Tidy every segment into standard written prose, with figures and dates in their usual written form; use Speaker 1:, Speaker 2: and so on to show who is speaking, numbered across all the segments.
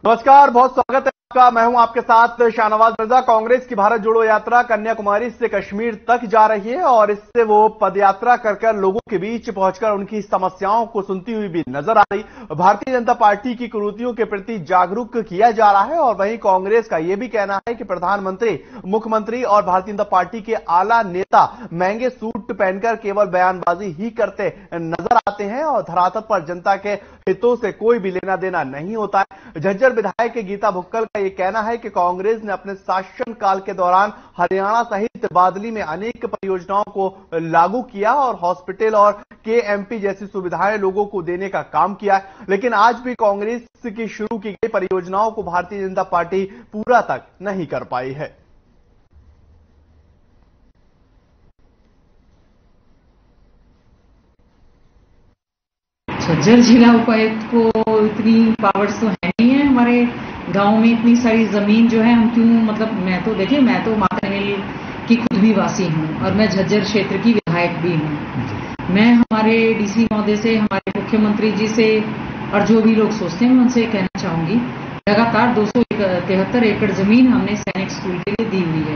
Speaker 1: नमस्कार, बहुत स्वागत है आपका। मैं हूं आपके साथ शाहनवाज मिर्जा। कांग्रेस की भारत जोड़ो यात्रा कन्याकुमारी से कश्मीर तक जा रही है और इससे वो पदयात्रा कर लोगों के बीच पहुंचकर उनकी समस्याओं को सुनती हुई भी नजर आ रही। भारतीय जनता पार्टी की कुरीतियों के प्रति जागरूक किया जा रहा है और वहीं कांग्रेस का यह भी कहना है कि प्रधानमंत्री, मुख्यमंत्री और भारतीय जनता पार्टी के आला नेता महंगे सूट पहनकर केवल बयानबाजी ही करते नजर आते हैं और धरातल पर जनता के हितों से कोई भी लेना देना नहीं होता है। झज्जर विधायक गीता भुक्कल का यह कहना है कि कांग्रेस ने अपने शासनकाल के दौरान हरियाणा सहित बादली में अनेक परियोजनाओं को लागू किया और हॉस्पिटल और केएमपी जैसी सुविधाएं लोगों को देने का काम किया है, लेकिन आज भी कांग्रेस की शुरू की गई परियोजनाओं को भारतीय जनता पार्टी पूरा तक नहीं कर पाई है।
Speaker 2: झज्जर जिला उपायुक्त को इतनी पावर्स तो है नहीं है। हमारे गांव में इतनी सारी जमीन जो है हम क्यों, मतलब मैं तो माता हिल की खुद भी वासी हूँ और मैं झज्जर क्षेत्र की विधायक भी हूँ। मैं हमारे डीसी महोदय से, हमारे मुख्यमंत्री जी से और जो भी लोग सोचते हैं मैं उनसे कहना चाहूंगी, लगातार 273 एकड़ जमीन हमने सैनिक स्कूल के लिए दी हुई है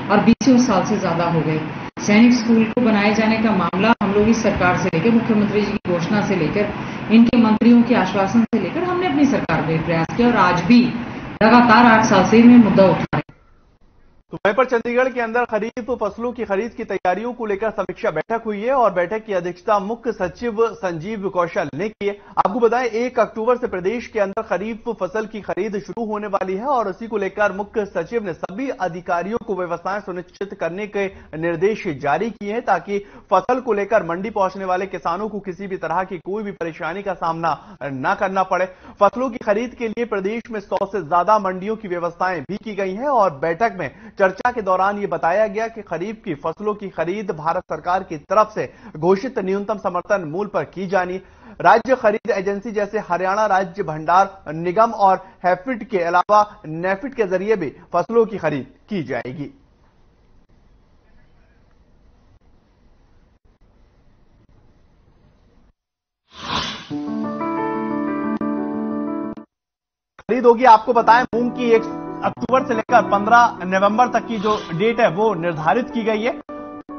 Speaker 2: और 20 साल से ज्यादा हो गए। सैनिक स्कूल को बनाए जाने का मामला हम लोग इस सरकार से लेकर, मुख्यमंत्री जी की घोषणा से लेकर, इनके मंत्रियों के आश्वासन से लेकर हमने अपनी सरकार में प्रयास किया और आज भी लगातार 8 साल से मैं मुद्दा उठा रहे हैं।
Speaker 1: तो वहीं पर चंडीगढ़ के अंदर खरीफ फसलों की खरीद की तैयारियों को लेकर समीक्षा बैठक हुई है और बैठक की अध्यक्षता मुख्य सचिव संजीव कौशल ने की है। आपको बताएं 1 अक्टूबर से प्रदेश के अंदर खरीफ फसल की खरीद शुरू होने वाली है और इसी को लेकर मुख्य सचिव ने सभी अधिकारियों को व्यवस्थाएं सुनिश्चित करने के निर्देश जारी किए हैं ताकि फसल को लेकर मंडी पहुंचने वाले किसानों को किसी भी तरह की कोई भी परेशानी का सामना न करना पड़े। फसलों की खरीद के लिए प्रदेश में 100 से ज्यादा मंडियों की व्यवस्थाएं भी की गई हैं और बैठक में चर्चा के दौरान यह बताया गया कि खरीफ की फसलों की खरीद भारत सरकार की तरफ से घोषित न्यूनतम समर्थन मूल्य पर की जानी। राज्य खरीद एजेंसी जैसे हरियाणा राज्य भंडार निगम और हैफिड के अलावा नेफिड के जरिए भी फसलों की खरीद की जाएगी। खरीद होगी। आपको बताएं मूंग की 1 अक्टूबर से लेकर 15 नवंबर तक की जो डेट है वो निर्धारित की गई है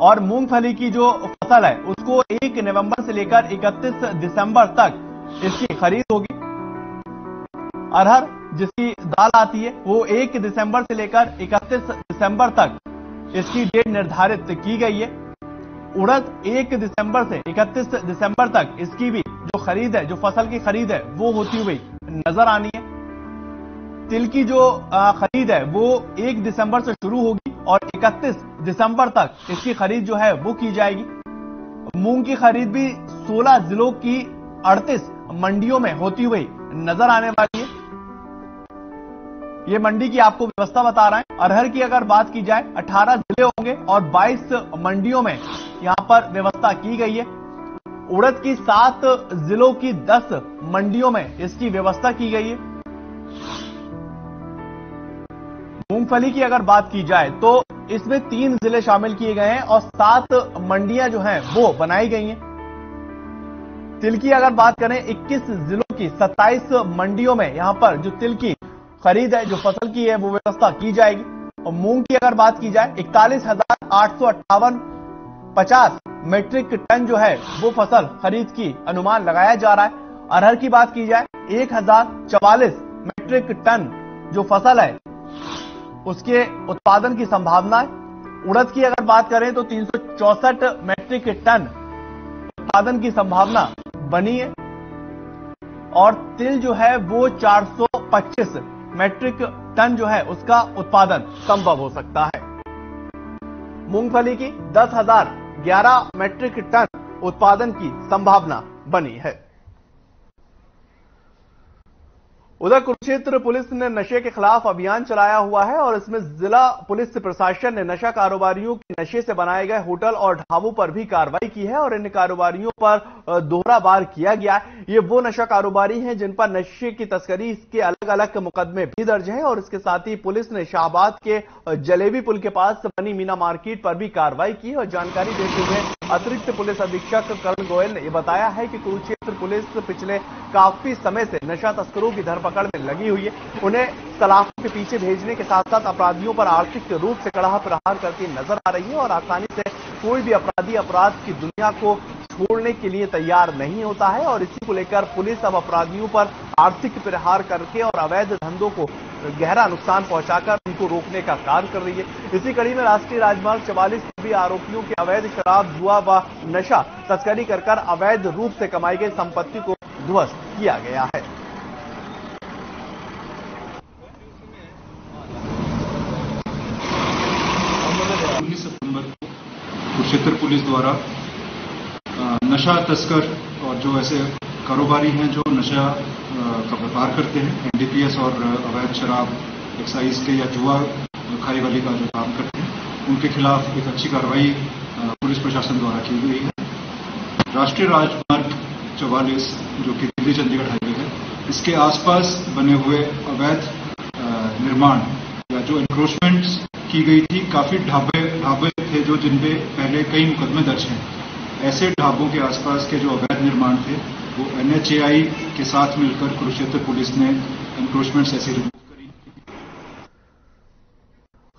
Speaker 1: और मूंगफली की जो फसल है उसको 1 नवंबर से लेकर 31 दिसंबर तक इसकी खरीद होगी। अरहर जिसकी दाल आती है वो 1 दिसंबर से लेकर 31 दिसंबर तक इसकी डेट निर्धारित की गई है। उड़द 1 दिसंबर से 31 दिसंबर तक इसकी भी जो खरीद है, जो फसल की खरीद है वो होती हुई नजर आनी है। तिल की जो खरीद है वो 1 दिसंबर से शुरू होगी और 31 दिसंबर तक इसकी खरीद जो है वो की जाएगी। मूंग की खरीद भी 16 जिलों की 38 मंडियों में होती हुई नजर आने वाली है। ये मंडी की आपको व्यवस्था बता रहे हैं। अरहर की अगर बात की जाए 18 जिले होंगे और 22 मंडियों में यहां पर व्यवस्था की गई है। उड़द की 7 जिलों की 10 मंडियों में इसकी व्यवस्था की गई है। मूंगफली की अगर बात की जाए तो इसमें 3 जिले शामिल किए गए हैं और 7 मंडियां जो हैं वो बनाई गई हैं। तिल की अगर बात करें 21 जिलों की 27 मंडियों में यहां पर जो तिल की खरीद है, जो फसल की है वो व्यवस्था की जाएगी। और मूंग की अगर बात की जाए 41,858 मैट्रिक टन जो है वो फसल खरीद की अनुमान लगाया जा रहा है। अरहर की बात की जाए 1044 मैट्रिक टन जो फसल है उसके उत्पादन की संभावना है। उड़द की अगर बात करें तो 364 मैट्रिक टन उत्पादन की संभावना बनी है और तिल जो है वो 425 मैट्रिक टन जो है उसका उत्पादन संभव हो सकता है। मूंगफली की 10,011 मैट्रिक टन उत्पादन की संभावना बनी है। उधर कुरुक्षेत्र पुलिस ने नशे के खिलाफ अभियान चलाया हुआ है और इसमें जिला पुलिस प्रशासन ने नशा कारोबारियों के नशे से बनाए गए होटल और ढाबों पर भी कार्रवाई की है और इन कारोबारियों पर दोहरा वार किया गया है। ये वो नशा कारोबारी हैं जिन पर नशे की तस्करी के अलग अलग मुकदमे भी दर्ज हैं और इसके साथ ही पुलिस ने शाहबाद के जलेबी पुल के पास बनी मीना मार्केट पर भी कार्रवाई की और जानकारी देते हुए अतिरिक्त पुलिस अधीक्षक करण गोयल ने यह बताया है कि कुरुक्षेत्र पुलिस पिछले काफी समय से नशा तस्करों की धरपकड़ पकड़ में लगी हुई है। उन्हें सलाखों के पीछे भेजने के साथ साथ अपराधियों पर आर्थिक रूप से कड़ा प्रहार करती नजर आ रही है और आसानी से कोई भी अपराधी अपराध की दुनिया को छोड़ने के लिए तैयार नहीं होता है और इसी को लेकर पुलिस अब अपराधियों पर आर्थिक प्रहार करके और अवैध धंधों को गहरा नुकसान पहुंचाकर उनको रोकने का कार्य कर रही है। इसी कड़ी में राष्ट्रीय राजमार्ग 44 भी आरोपियों के अवैध शराब, जुआ व नशा तस्करी कर अवैध रूप से कमाई गई संपत्ति को ध्वस्त किया गया है।
Speaker 3: 19 सितंबर को कुरुक्षेत्र पुलिस द्वारा नशा तस्कर और जो ऐसे कारोबारी हैं जो नशा का व्यापार करते हैं, एनडीपीएस और अवैध शराब, एक्साइज के या जुआ खाई वाली का जो काम करते हैं, उनके खिलाफ एक अच्छी कार्रवाई पुलिस प्रशासन द्वारा की गई है। राष्ट्रीय राजमार्ग 44 जो कि दिल्ली चंडीगढ़ हाईवे है, इसके आसपास बने हुए अवैध निर्माण या जो एनक्रोचमेंट्स की गई थी, काफी ढाबे थे जो जिनपे पहले कई मुकदमे दर्ज हैं। ऐसे ढाबों के आसपास के जो अवैध निर्माण थे वो NHAI के साथ मिलकर कुरुक्षेत्र पुलिस ने एनक्रोचमेंट्स ऐसे रिमूव करी।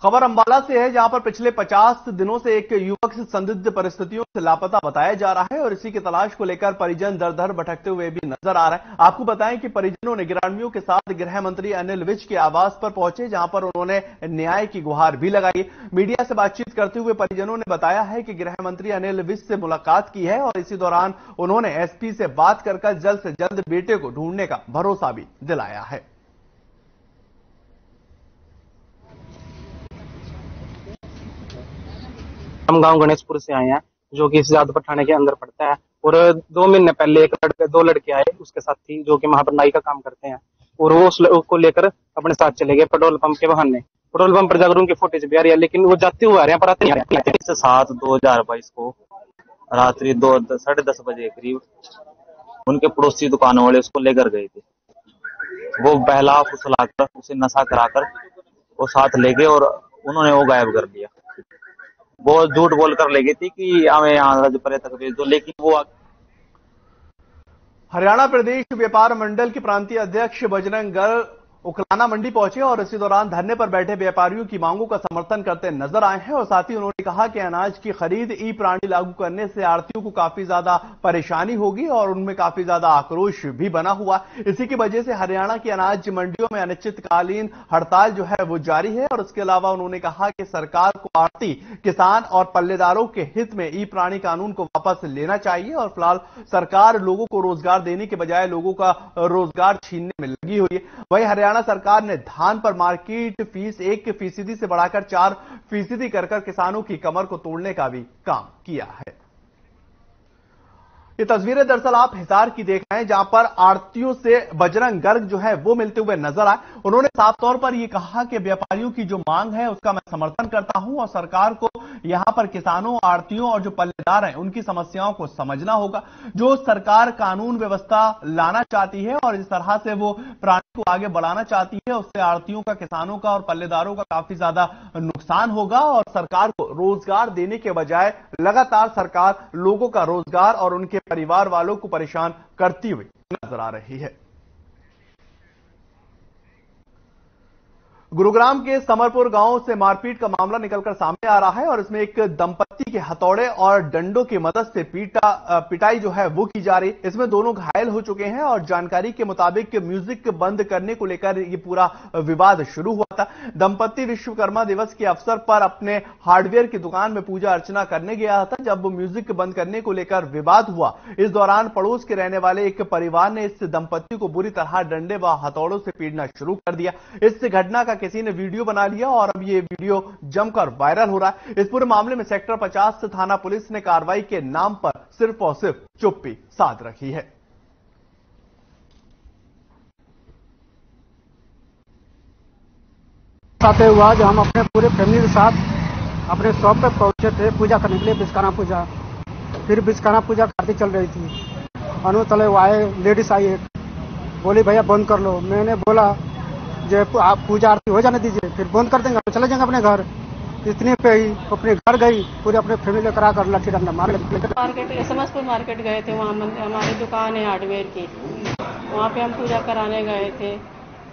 Speaker 1: खबर अंबाला से है, जहां पर पिछले 50 दिनों से एक युवक संदिग्ध परिस्थितियों से लापता बताया जा रहा है और इसी की तलाश को लेकर परिजन दर दर भटकते हुए भी नजर आ रहा है। आपको बताएं कि परिजनों ने ग्रामीणों के साथ गृह मंत्री अनिल विज के आवास पर पहुंचे, जहां पर उन्होंने न्याय की गुहार भी लगाई। मीडिया से बातचीत करते हुए परिजनों ने बताया है कि गृह मंत्री अनिल विज से मुलाकात की है और इसी दौरान उन्होंने SP से बात कर जल्द से जल्द बेटे को ढूंढने का भरोसा भी दिलाया है।
Speaker 4: हम गांव गणेशपुर से आए हैं, जो कि जादपुर थाने के अंदर पड़ता है। और 2 महीने पहले दो लड़के आए उसके साथ थी, जो कि वहां पर नाई का काम करते हैं, और वो उसको लेकर अपने साथ चले गए पेट्रोल पंप के बहाने। पेट्रोल पंप पर जाकर उनकी फुटेज भी आ रही है, लेकिन वो जाते हुए आ रहे हैं, पर आते नहीं आ रहे हैं।
Speaker 5: 7/2022 को रात्रि 10:30 बजे करीब उनके पड़ोसी दुकानों वाले उसको लेकर गए थे। वो बहला फुसलाकर उसे नशा कराकर वो साथ ले गए और उन्होंने वो गायब कर दिया। वो झूठ बोलकर ले गई थी कि हमें यहाँ रजपुरे तक भेज दो, लेकिन वो
Speaker 1: हरियाणा प्रदेश व्यापार मंडल के प्रांतीय अध्यक्ष बजरंग गर्ग उकलाना मंडी पहुंचे और इसी दौरान धरने पर बैठे व्यापारियों की मांगों का समर्थन करते नजर आए हैं और साथ ही उन्होंने कहा कि अनाज की खरीद ई-प्रणाली लागू करने से आढ़तियों को काफी ज्यादा परेशानी होगी और उनमें काफी ज्यादा आक्रोश भी बना हुआ। इसी की वजह से हरियाणा की अनाज मंडियों में अनिश्चितकालीन हड़ताल जो है वो जारी है और इसके अलावा उन्होंने कहा कि सरकार को आढ़ती, किसान और पल्लेदारों के हित में ई-प्रणाली कानून को वापस लेना चाहिए और फिलहाल सरकार लोगों को रोजगार देने के बजाय लोगों का रोजगार छीनने में लगी हुई है। वहीं हरियाणा सरकार ने धान पर मार्केट फीस 1% से बढ़ाकर 4% कर किसानों की कमर को तोड़ने का भी काम किया है। ये तस्वीरें दरअसल आप हिसार की देख रहे हैं, जहां पर आढ़तियों से बजरंग गर्ग जो है वो मिलते हुए नजर आए। उन्होंने साफ तौर पर यह कहा कि व्यापारियों की जो मांग है उसका मैं समर्थन करता हूं और सरकार को यहां पर किसानों, आढ़तियों और जो पल्लेदार हैं उनकी समस्याओं को समझना होगा। जो सरकार कानून व्यवस्था लाना चाहती है और इस तरह से वो प्राणी को आगे बढ़ाना चाहती है, उससे आढ़तियों का, किसानों का और पल्लेदारों का काफी ज्यादा नुकसान होगा और सरकार को रोजगार देने के बजाय लगातार सरकार लोगों का रोजगार और उनके परिवार वालों को परेशान करती हुई नजर आ रही है। गुरुग्राम के समरपुर गांव से मारपीट का मामला निकलकर सामने आ रहा है और इसमें एक दंपत्ति के हथौड़े और डंडों की मदद से पिटाई जो है वो की जा रही। इसमें दोनों घायल हो चुके हैं और जानकारी के मुताबिक म्यूजिक बंद करने को लेकर ये पूरा विवाद शुरू हुआ था। दंपत्ति विश्वकर्मा दिवस के अवसर पर अपने हार्डवेयर की दुकान में पूजा अर्चना करने गया था, जब म्यूजिक बंद करने को लेकर विवाद हुआ। इस दौरान पड़ोस के रहने वाले एक परिवार ने इस दंपत्ति को बुरी तरह डंडे व हथौड़ों से पीटना शुरू कर दिया। इस घटना का किसी ने वीडियो बना लिया और अब ये वीडियो जमकर वायरल हो रहा है। इस पूरे मामले में सेक्टर 50 थाना पुलिस ने कार्रवाई के नाम पर सिर्फ और सिर्फ चुप्पी साध रखी है।
Speaker 6: साथ हुआ जो हम अपने पूरे फैमिली के साथ अपने शॉप पे पहुंचे थे पूजा करने के लिए, विश्वकर्मा पूजा। फिर विश्वकर्मा पूजा आरती चल रही थी, अनु तले आए, लेडीज आई, बोली भैया बंद कर लो। मैंने बोला जो आप पूजा आरती हो जाने दीजिए, फिर बंद कर देंगे, चले जाएंगे अपने घर। इतने पे ही अपने घर गई, पूरे अपने फैमिली लेकर आकर लाठी डंडा मार।
Speaker 7: मार्केट समस्तपुर मार्केट गए थे, वहाँ हमारी दुकान है हार्डवेयर की, वहाँ पे हम पूजा कराने गए थे।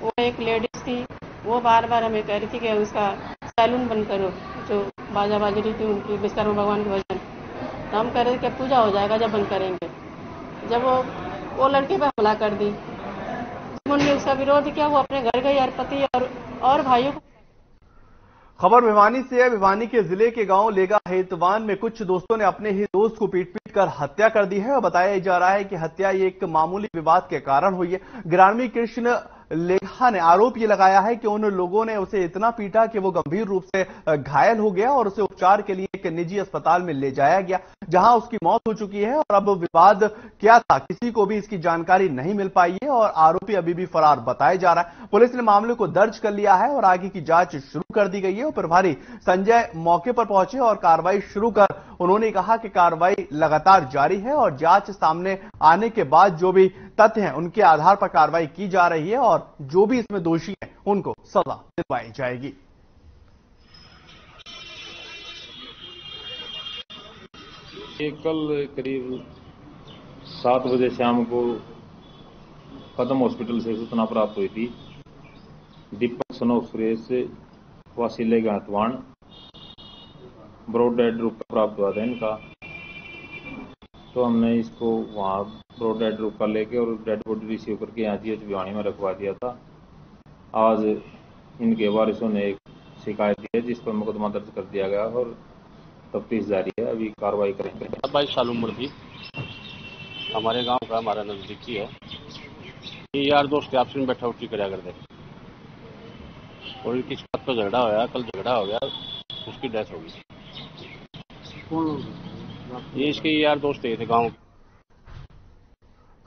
Speaker 7: वो एक लेडीज थी, वो बार बार हमें कह रही थी कि उसका सैलून बंद करो, जो बाजा बाज रही थी उनकी विश्वकर्मा भगवान के भजन। तो हम कह रहे थे कि पूजा हो जाएगा जब बंद करेंगे। जब वो लड़के पे हमला कर दी, उन्होंने उसका विरोध किया, वो अपने घर गई और पति और भाइयों को।
Speaker 1: खबर भिवानी से है। भिवानी के जिले के गांव लेगा हेतवान में कुछ दोस्तों ने अपने ही दोस्त को पीट कर हत्या कर दी है और बताया जा रहा है कि हत्या ये एक मामूली विवाद के कारण हुई है। ग्रामीण कृष्ण लेखा ने आरोप ये लगाया है कि उन लोगों ने उसे इतना पीटा कि वो गंभीर रूप से घायल हो गया और उसे उपचार के लिए एक निजी अस्पताल में ले जाया गया, जहां उसकी मौत हो चुकी है। और अब विवाद क्या था, किसी को भी इसकी जानकारी नहीं मिल पाई है और आरोपी अभी भी फरार बताया जा रहा है। पुलिस ने मामले को दर्ज कर लिया है और आगे की जांच शुरू कर दी गई है। प्रभारी संजय मौके पर पहुंचे और कार्रवाई शुरू कर उन्होंने कहा कि कार्रवाई लगातार जारी है और जांच सामने आने के बाद जो भी तथ्य हैं उनके आधार पर कार्रवाई की जा रही है और जो भी इसमें दोषी हैं उनको सजा दिलवाई जाएगी।
Speaker 8: ये कल करीब 7 बजे शाम को कदम हॉस्पिटल से सूचना प्राप्त हुई थी। दीपक सनो सुरेश वासी लेगा हेतवान ब्रॉड डेड रूप प्राप्त हुआ था इनका। तो हमने इसको वहां ब्रॉड डेड रूप का लेके और डेड बॉडी रिसीव करके यहाँ जीएच भिवानी में रखवा दिया था। आज इनके वारिसों ने एक शिकायत दी है जिस पर मुकदमा दर्ज कर दिया गया और तफ्तीश जारी है। अभी कार्रवाई करेंगे।
Speaker 9: 22 साल उम्र थी, हमारे गांव का, हमारा नजदीकी है। ये यार दोस्त आपस में बैठा उठी करया करते और इनकी बात पर झगड़ा होया। कल झगड़ा हो गया, उसकी डेथ हो गई। ये इसके यार दोस्त थे गांव।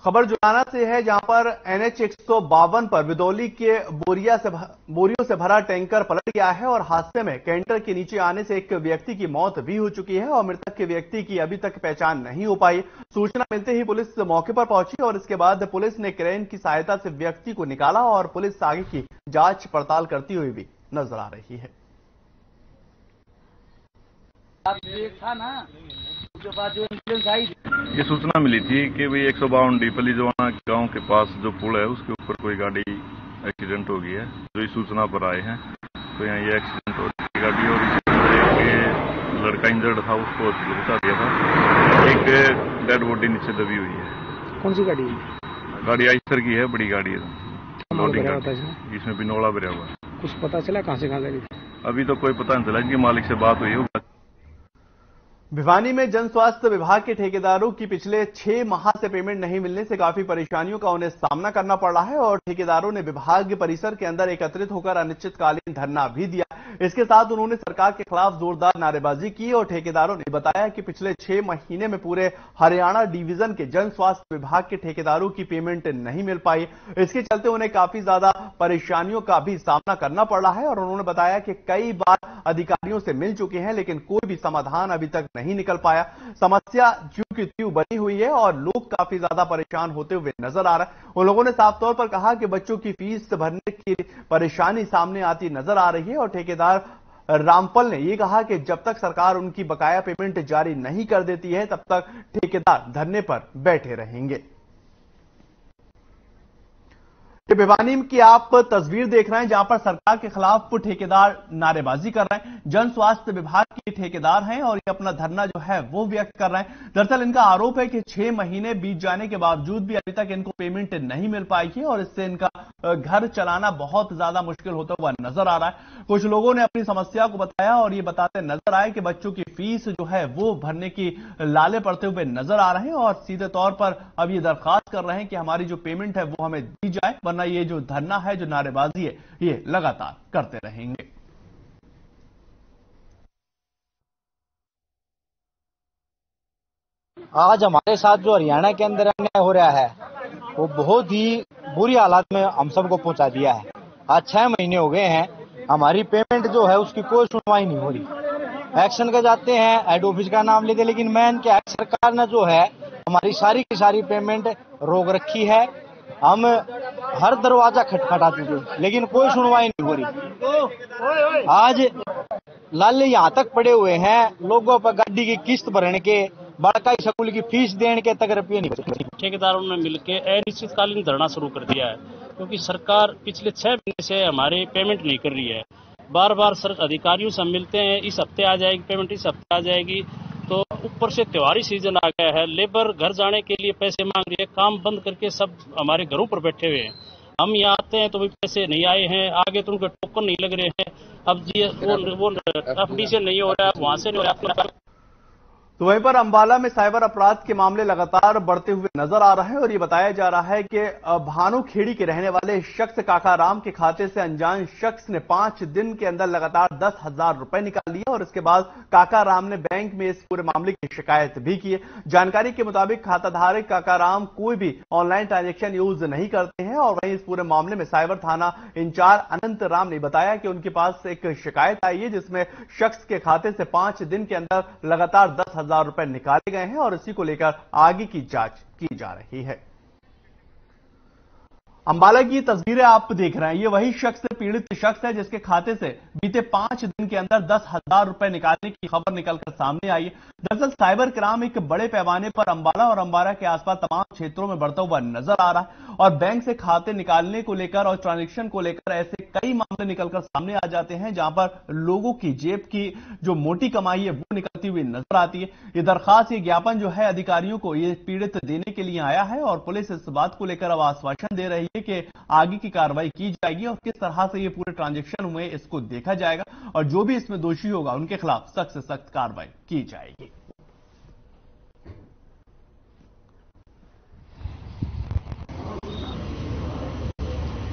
Speaker 1: खबर जुलाना से है, जहां पर NH 152 पर बिदौली के बोरियों से भरा टैंकर पलट गया है और हादसे में कैंटर के नीचे आने से एक व्यक्ति की मौत भी हो चुकी है और मृतक के व्यक्ति की अभी तक पहचान नहीं हो पाई। सूचना मिलते ही पुलिस मौके पर पहुंची और इसके बाद पुलिस ने क्रेन की सहायता से व्यक्ति को निकाला और पुलिस आगे की जांच पड़ताल करती हुई भी नजर आ रही है।
Speaker 10: ये सूचना मिली थी कि भाई 152 डीपली जवाना गांव के पास जो पुल है उसके ऊपर कोई गाड़ी एक्सीडेंट हो गई है। जो इस सूचना पर आए हैं तो यहाँ ये एक्सीडेंट हो गई गाड़ी और एक लड़का इंजर्ड था, उसको हॉस्पिटल पहुंचा दिया था। एक डेड बॉडी नीचे दबी हुई है।
Speaker 6: कौन सी गाड़ी?
Speaker 10: गाड़ी आइसर की है, बड़ी गाड़ी है, लोडिंग गाड़ी। इसमें बिनोला भरा हुआ है।
Speaker 6: कुछ पता चला कहाँ से कहाँ गई?
Speaker 10: अभी तो कोई पता नहीं चला। इनके मालिक से बात हुई है।
Speaker 1: भिवानी में जन स्वास्थ्य विभाग के ठेकेदारों की पिछले 6 माह से पेमेंट नहीं मिलने से काफी परेशानियों का उन्हें सामना करना पड़ रहा है और ठेकेदारों ने विभाग परिसर के अंदर एकत्रित होकर अनिश्चितकालीन धरना भी दिया। इसके साथ उन्होंने सरकार के खिलाफ जोरदार नारेबाजी की और ठेकेदारों ने बताया कि पिछले 6 महीने में पूरे हरियाणा डिवीजन के जन स्वास्थ्य विभाग के ठेकेदारों की पेमेंट नहीं मिल पाई। इसके चलते उन्हें काफी ज्यादा परेशानियों का भी सामना करना पड़ रहा है और उन्होंने बताया कि कई बार अधिकारियों से मिल चुके हैं लेकिन कोई भी समाधान अभी तक नहीं निकल पाया। समस्या ज्यों की त्यों बनी हुई है और लोग काफी ज्यादा परेशान होते हुए नजर आ रहे हैं। उन लोगों ने साफ तौर पर कहा कि बच्चों की फीस भरने की परेशानी सामने आती नजर आ रही है और ठेकेदार रामपल ने यह कहा कि जब तक सरकार उनकी बकाया पेमेंट जारी नहीं कर देती है तब तक ठेकेदार धरने पर बैठे रहेंगे। भिवानी की आप तस्वीर देख रहे हैं जहां पर सरकार के खिलाफ ठेकेदार नारेबाजी कर रहे हैं। जन स्वास्थ्य विभाग के ठेकेदार हैं और ये अपना धरना जो है वो व्यक्त कर रहे हैं। दरअसल इनका आरोप है कि 6 महीने बीत जाने के बावजूद भी अभी तक इनको पेमेंट नहीं मिल पाई है और इससे इनका घर चलाना बहुत ज्यादा मुश्किल होता हुआ नजर आ रहा है। कुछ लोगों ने अपनी समस्या को बताया और ये बताते नजर आए कि बच्चों की फीस जो है वो भरने की लाले पड़ते हुए नजर आ रहे हैं और सीधे तौर पर अब ये दरखास्त कर रहे हैं कि हमारी जो पेमेंट है वो हमें दी जाए, वरना ये जो धरना है, जो नारेबाजी है, ये लगातार करते रहेंगे।
Speaker 11: आज हमारे साथ जो हरियाणा के अंदर अन्याय हो रहा है वो बहुत ही बुरी हालत में हम सबको पहुंचा दिया है। आज 6 महीने हो गए हैं, हमारी पेमेंट जो है उसकी कोई सुनवाई नहीं हो रही। एक्शन का जाते हैं, हेड ऑफिस का नाम लेते, लेकिन मेन क्या है, सरकार ने जो है हमारी सारी की सारी पेमेंट रोक रखी है। हम हर दरवाजा खटखटा चुके लेकिन कोई सुनवाई नहीं हो रही। आज लाले यहाँ तक पड़े हुए हैं, लोगों पर गाड़ी की किस्त भरने के, बड़का स्कूल की फीस देने के तक रुपये नहीं बचे।
Speaker 9: ठेकेदारों ने मिलकर अनिश्चितकालीन धरना शुरू कर दिया है।
Speaker 12: क्योंकि सरकार पिछले 6 महीने से हमारे पेमेंट नहीं कर रही है। बार बार सर अधिकारियों से हम मिलते हैं, इस हफ्ते आ जाएगी पेमेंट, इस हफ्ते आ जाएगी। तो ऊपर से त्योहारी सीजन आ गया है, लेबर घर जाने के लिए पैसे मांग रही है, काम बंद करके सब हमारे घरों पर बैठे हुए हैं। हम यहाँ आते हैं तो भी पैसे नहीं आए हैं, आगे तो उनके टोकन नहीं लग रहे हैं। अब वो एफडी से नहीं हो रहा है, वहां से नहीं हो रहा है।
Speaker 1: तो वहीं पर अंबाला में साइबर अपराध के मामले लगातार बढ़ते हुए नजर आ रहे हैं और ये बताया जा रहा है कि भानुखेड़ी के रहने वाले शख्स काका राम के खाते से अनजान शख्स ने 5 दिन के अंदर लगातार 10,000 रुपए निकाल लिए और इसके बाद काका राम ने बैंक में इस पूरे मामले की शिकायत भी की है। जानकारी के मुताबिक खाताधारक काका राम कोई भी ऑनलाइन ट्रांजेक्शन यूज नहीं करते हैं और वहीं इस पूरे मामले में साइबर थाना इंचार्ज अनंत राम ने बताया कि उनके पास एक शिकायत आई है जिसमें शख्स के खाते से 5 दिन के अंदर लगातार 10,000 रुपए निकाले गए हैं और इसी को लेकर आगे की जांच की जा रही है। अंबाला की तस्वीरें आप देख रहे हैं, ये वही शख्स पीड़ित शख्स है जिसके खाते से बीते 5 दिन के अंदर 10,000 रुपए निकालने की खबर निकलकर सामने आई है। दरअसल साइबर क्राइम एक बड़े पैमाने पर अंबाला और अंबाला के आसपास तमाम क्षेत्रों में बढ़ता हुआ नजर आ रहा है और बैंक से खाते निकालने को लेकर और ट्रांजेक्शन को लेकर ऐसे कई मामले निकलकर सामने आ जाते हैं जहां पर लोगों की जेब की जो मोटी कमाई है वो निकलती हुई नजर आती है। ये दरखास्त, ये ज्ञापन जो है अधिकारियों को ये पीड़ित देने के लिए आया है और पुलिस इस बात को लेकर अब आश्वासन दे रही है कि आगे की कार्रवाई की जाएगी और किस तरह से ये पूरे ट्रांजैक्शन हुए इसको देखा जाएगा और जो भी इसमें दोषी होगा उनके खिलाफ सख्त से सख्त कार्रवाई की जाएगी।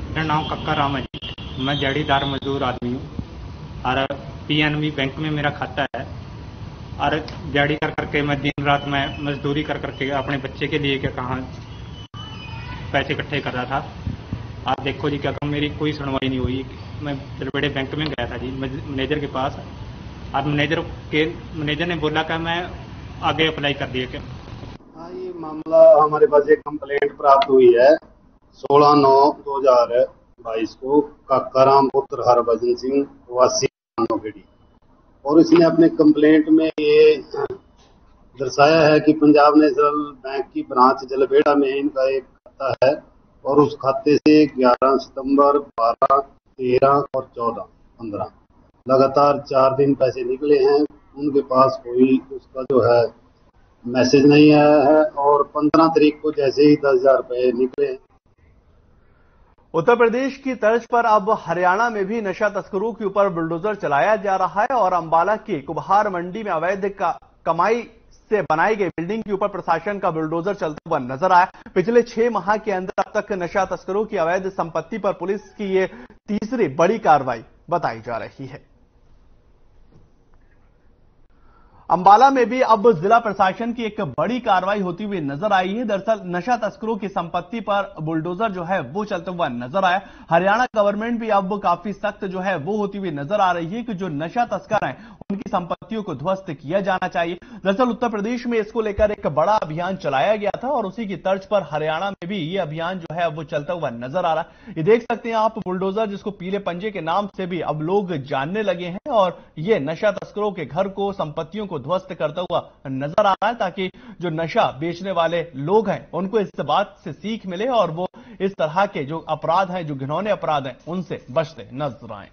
Speaker 13: मेरा नाम काका राम है जी, मैं दिहाड़ीदार मजदूर आदमी हूँ और पीएनबी बैंक में मेरा खाता है और दिहाड़ी कर करके मैं दिन रात मैं मजदूरी कर करके अपने बच्चे के लिए क्या कहाँ पैसे इकट्ठे कर रहा था। आप देखो जी क्या कहूँ, मेरी कोई सुनवाई नहीं हुई। मैं बड़े बैंक में गया था जी मैनेजर के पास और मैनेजर ने बोला कि मैं आगे अप्लाई कर दिया। क्या
Speaker 14: हाँ, ये मामला हमारे पास एक कंप्लेंट प्राप्त हुई है 16/9/2022 को काकाराम पुत्र हरभजन सिंह वासी भानुखेड़ी, और इसने अपने कंप्लेंट में ये दर्शाया है कि पंजाब नेशनल बैंक की ब्रांच जलबेड़ा में इनका एक खाता है और उस खाते से 11 सितंबर, 12, 13 और 14, 15 लगातार 4 दिन पैसे निकले हैं। उनके पास कोई उसका जो है मैसेज नहीं आया है और 15 तारीख को जैसे ही 10,000 रुपए निकले।
Speaker 1: उत्तर प्रदेश की तर्ज पर अब हरियाणा में भी नशा तस्करों के ऊपर बुलडोजर चलाया जा रहा है और अंबाला की कुम्हार मंडी में अवैध कमाई से बनाई गई बिल्डिंग के ऊपर प्रशासन का बुलडोजर चलता हुआ नजर आया। पिछले 6 माह के अंदर अब तक नशा तस्करों की अवैध संपत्ति पर पुलिस की ये तीसरी बड़ी कार्रवाई बताई जा रही है। अंबाला में भी अब जिला प्रशासन की एक बड़ी कार्रवाई होती हुई नजर आई है। दरअसल नशा तस्करों की संपत्ति पर बुलडोजर जो है वो चलता हुआ नजर आया। हरियाणा गवर्नमेंट भी अब काफी सख्त जो है वो होती हुई नजर आ रही है कि जो नशा तस्कर हैं उनकी संपत्तियों को ध्वस्त किया जाना चाहिए। दरअसल उत्तर प्रदेश में इसको लेकर एक बड़ा अभियान चलाया गया था और उसी की तर्ज पर हरियाणा में भी ये अभियान जो है वो चलता हुआ नजर आ रहा है। ये देख सकते हैं आप बुलडोजर, जिसको पीले पंजे के नाम से भी अब लोग जानने लगे हैं और ये नशा तस्करों के घर को, संपत्तियों को ध्वस्त करता हुआ नजर आ रहा है ताकि जो नशा बेचने वाले लोग हैं उनको इस बात से सीख मिले और वो इस तरह के जो अपराध हैं, जो घिनौने अपराध हैं, उनसे बचते नजर आए।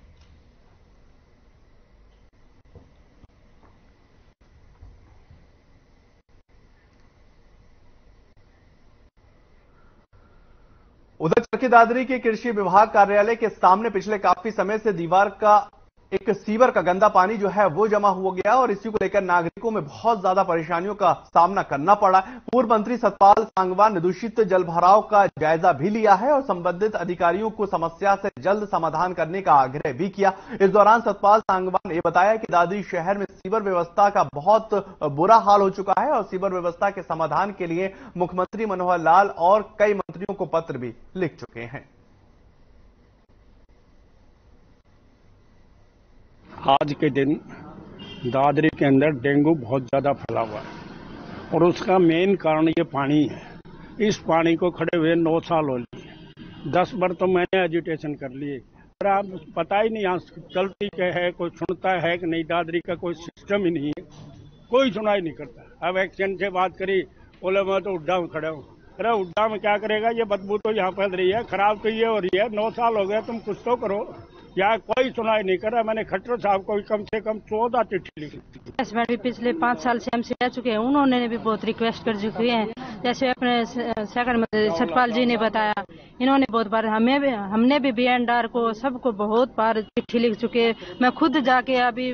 Speaker 1: उधर चरखी दादरी के कृषि विभाग कार्यालय के सामने पिछले काफी समय से दीवार का एक सीवर का गंदा पानी जो है वो जमा हो गया और इसी को लेकर नागरिकों में बहुत ज्यादा परेशानियों का सामना करना पड़ा। पूर्व मंत्री सतपाल सांगवान ने दूषित जल भराव का जायजा भी लिया है और संबंधित अधिकारियों को समस्या से जल्द समाधान करने का आग्रह भी किया। इस दौरान सतपाल सांगवान ने बताया कि दादरी शहर में सीवर व्यवस्था का बहुत बुरा हाल हो चुका है और सीवर व्यवस्था के समाधान के लिए मुख्यमंत्री मनोहर लाल और कई मंत्रियों को पत्र भी लिख चुके हैं।
Speaker 15: आज के दिन दादरी के अंदर डेंगू बहुत ज्यादा फैला हुआ है और उसका मेन कारण ये पानी है। इस पानी को खड़े हुए 9 साल हो लिए, 10 बार तो मैंने एजुटेशन कर लिए पर आप पता ही नहीं यहाँ चलती क्या है, कोई सुनता है कि नहीं। दादरी का कोई सिस्टम ही नहीं है, कोई सुनाई नहीं करता। अब एक्शन से बात करी, बोले मैं तो उड्डा खड़ा हूँ, अरे उड्डा में क्या करेगा, ये बदबू तो यहाँ फैल रही है, खराब तो ये हो रही है। 9 साल हो गए, तुम कुछ तो करो। यहाँ कोई सुनाई नहीं कर रहा। मैंने खट्टर साहब को कम से कम 14 चिट्ठी लिखी।
Speaker 16: इसमें भी पिछले 5 साल से हमसे रह चुके हैं, उन्होंने भी बहुत रिक्वेस्ट कर चुके हैं। जैसे अपने सेकंड मंत्री सतपाल जी ने बताया, इन्होंने बहुत बार हमने भी बीएनडीआर को सबको बहुत बार चिट्ठी लिख चुके। मैं खुद जाके अभी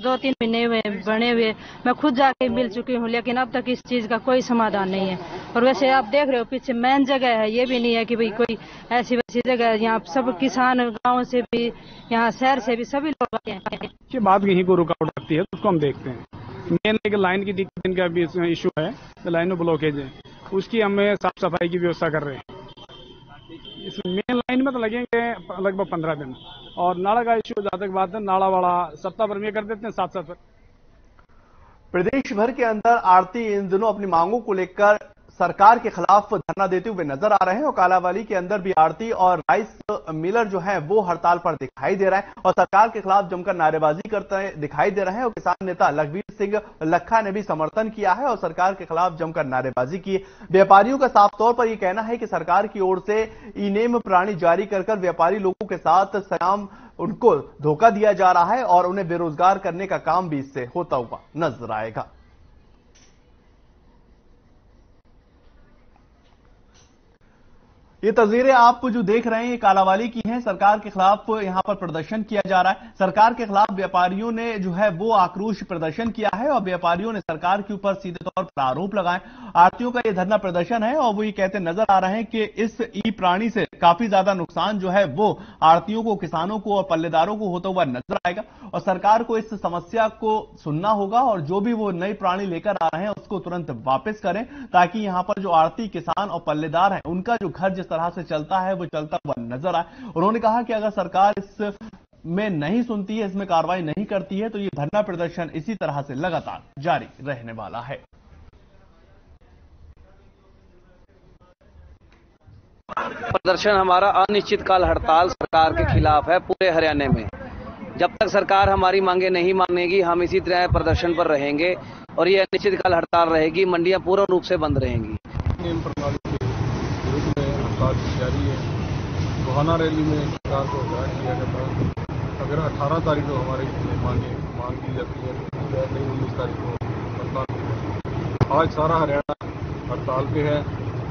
Speaker 16: 2-3 महीने हुए बने हुए, मैं खुद जाके मिल चुकी हूँ, लेकिन अब तक इस चीज का कोई समाधान नहीं है। और वैसे आप देख रहे हो पीछे मेन जगह है, ये भी नहीं है कि भाई कोई ऐसी वैसी जगह है। यहाँ सब किसान गाँव से भी, यहाँ शहर से भी सभी लोग आए हैं।
Speaker 15: ये बात कहीं को रुकावट लगती है तो उसको हम देखते हैं। मेन एक लाइन की दिक्कत इनका भी इशू है, लाइन में ब्लॉकेज है, उसकी हमें साफ सफाई की व्यवस्था कर रहे हैं। इस मेन लाइन में तो लगेंगे लगभग 15 दिन। और नाला का इशू जहां तक बात है, नाला वाला सप्ताह भर में कर देते हैं, 7 पर।
Speaker 1: प्रदेश भर के अंदर आड़ती इन दिनों अपनी मांगों को लेकर सरकार के खिलाफ धरना देते हुए नजर आ रहे हैं और कालावाली के अंदर भी आड़ती और राइस मिलर जो है वो हड़ताल पर दिखाई दे रहा है और सरकार के खिलाफ जमकर नारेबाजी करते दिखाई दे रहे हैं। और किसान नेता लखबीर सिंह लखा ने भी समर्थन किया है और सरकार के खिलाफ जमकर नारेबाजी की। व्यापारियों का साफ तौर पर यह कहना है कि सरकार की ओर से ई-नेम प्रणाली जारी कर व्यापारी लोगों के साथ सयाम उनको धोखा दिया जा रहा है और उन्हें बेरोजगार करने का काम भी इससे होता हुआ नजर आएगा। ये तस्वीरें आप जो देख रहे हैं ये कालावाली की हैं। सरकार के खिलाफ यहां पर प्रदर्शन किया जा रहा है। सरकार के खिलाफ व्यापारियों ने जो है वो आक्रोश प्रदर्शन किया है और व्यापारियों ने सरकार के ऊपर सीधे तौर पर आरोप लगाए। आड़तियों का ये धरना प्रदर्शन है और वो ये कहते नजर आ रहे हैं कि इस ई प्रणाली से काफी ज्यादा नुकसान जो है वो आड़तियों को, किसानों को और पल्लेदारों को होता हुआ नजर आएगा और सरकार को इस समस्या को सुनना होगा और जो भी वो नई प्रणाली लेकर आ रहे हैं उसको तुरंत वापस करें ताकि यहां पर जो आड़ती, किसान और पल्लेदार हैं उनका जो घर जिस तरह से चलता है वो चलता हुआ नजर आए। उन्होंने कहा कि अगर सरकार इस में नहीं सुनती है, इसमें कार्रवाई नहीं करती है तो ये धरना प्रदर्शन इसी तरह से लगातार जारी रहने वाला है।
Speaker 17: प्रदर्शन हमारा अनिश्चितकाल हड़ताल सरकार के खिलाफ है पूरे हरियाणा में। जब तक सरकार हमारी मांगे नहीं मानेगी हम इसी तरह प्रदर्शन पर रहेंगे और ये अनिश्चितकाल हड़ताल रहेगी। मंडियां पूर्ण रूप से बंद रहेंगी।
Speaker 18: जारी है। गोहाना रैली में सरकार को आगाह किया जाता है। अगर 18 तारीख को हमारी मांग की जाती है तो 19 तारीख को हड़ताल की जाती है। आज सारा हरियाणा हड़ताल पे है,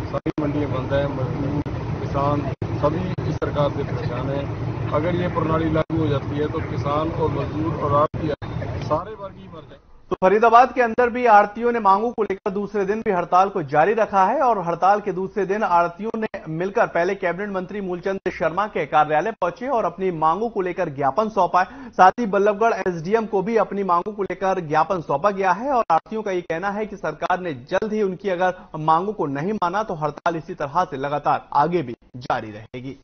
Speaker 18: सारी मंडियां बंद है, मजदूर, किसान सभी इस सरकार से परेशान है। अगर ये प्रणाली लागू हो जाती है तो किसान और मजदूर और आड़ती सारे वर्ग ही मर जाए।
Speaker 1: तो फरीदाबाद के अंदर भी आड़तियों ने मांगों को लेकर दूसरे दिन भी हड़ताल को जारी रखा है और हड़ताल के दूसरे दिन आड़तियों ने मिलकर पहले कैबिनेट मंत्री मूलचंद शर्मा के कार्यालय पहुंचे और अपनी मांगों को लेकर ज्ञापन सौंपा है। साथ ही बल्लभगढ़ एसडीएम को भी अपनी मांगों को लेकर ज्ञापन सौंपा गया है और आड़तियों का यह कहना है कि सरकार ने जल्द ही उनकी अगर मांगों को नहीं माना तो हड़ताल इसी तरह से लगातार आगे भी जारी रहेगी।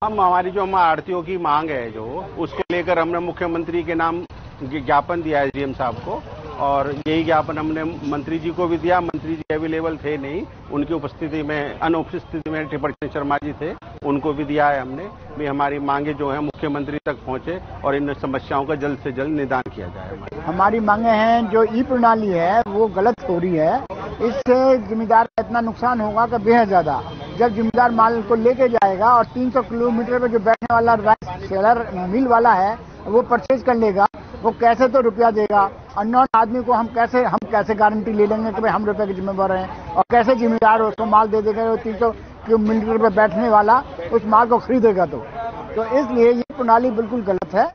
Speaker 19: हम हमारी जो आड़तियों की मांग है जो उसको लेकर हमने मुख्यमंत्री के नाम ज्ञापन दिया है एसडीएम साहब को और यही ज्ञापन हमने मंत्री जी को भी दिया। मंत्री जी अवेलेबल थे नहीं, उनकी उपस्थिति में अनुपस्थिति में त्रिपक्षण शर्मा जी थे, उनको भी दिया है हमने भी हमारी मांगे जो है मुख्यमंत्री तक पहुंचे और इन समस्याओं का जल्द से जल्द निदान किया जाए।
Speaker 20: हमारी मांगे हैं जो ई प्रणाली है वो गलत हो रही है, इससे जिम्मेदार का इतना नुकसान होगा कि बेहद ज्यादा। जब जिम्मेदार माल को लेके जाएगा और 300 किलोमीटर पे जो बैठने वाला राइस सेलर मिल वाला है वो परचेज कर लेगा, वो कैसे तो रुपया देगा। अननोन आदमी को हम कैसे गारंटी ले लेंगे कि भाई हम रुपये के जिम्मेदार हैं और कैसे जिम्मेदार उसको माल दे देगा 300 किलोमीटर पे बैठने वाला उस माल को खरीदेगा। तो इसलिए ये प्रणाली बिल्कुल गलत है।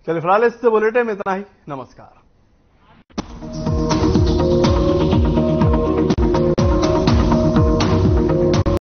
Speaker 1: चलिए फिलहाल इस बुलेटिन में इतना ही। नमस्कार।